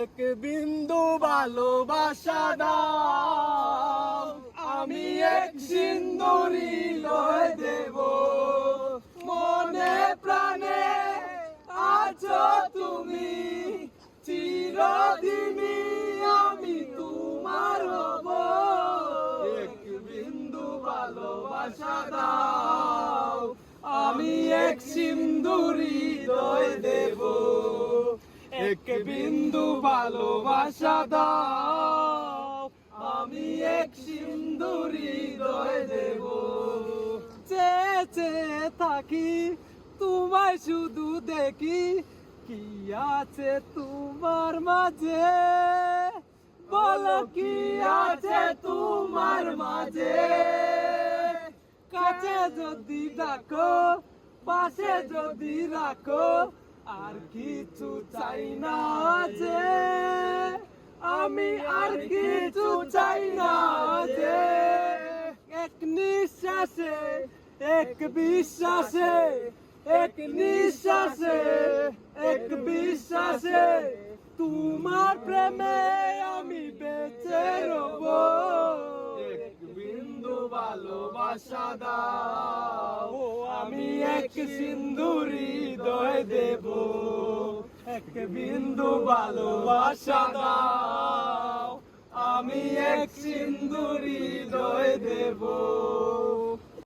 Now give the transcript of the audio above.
এক বিন্দু ভালোবাসা দাও, আমি এক সিন্দুর হৃদয় দেব। মনে প্রাণে আছো তুমি, চিরদিনই আমি তোমার হব। এক বিন্দু ভালোবাসা দাও, আমি এক সিন্দুর হৃদয় দেব। এক বিন্দু ভালোবাসা দাও, আমি এক সিন্দুর হৃদয় দেব। চেয়ে চেয়ে থাকি তোমায় শুধু দেখি, কি আছে তোমার মাঝে, বলো কি আছে তোমার মাঝে। কাছে যদি ডাকো, পাশে যদি রাখো, আর কিছু চাই না যে, আমি আর কিছু চাই না যে। এক নিঃশ্বাসে, এক বিশ্বাসে, এক নিঃশ্বাসে, এক বিশ্বাসে, তোমার প্রেমে আমি বেঁচে রব। এক বিন্দু ভালোবাসা দাও, আমি এক সিন্দুর হৃদয় দেব। এক বিন্দু ভালোবাসা দাও, আমি এক সিন্দুর হৃদয় দেব।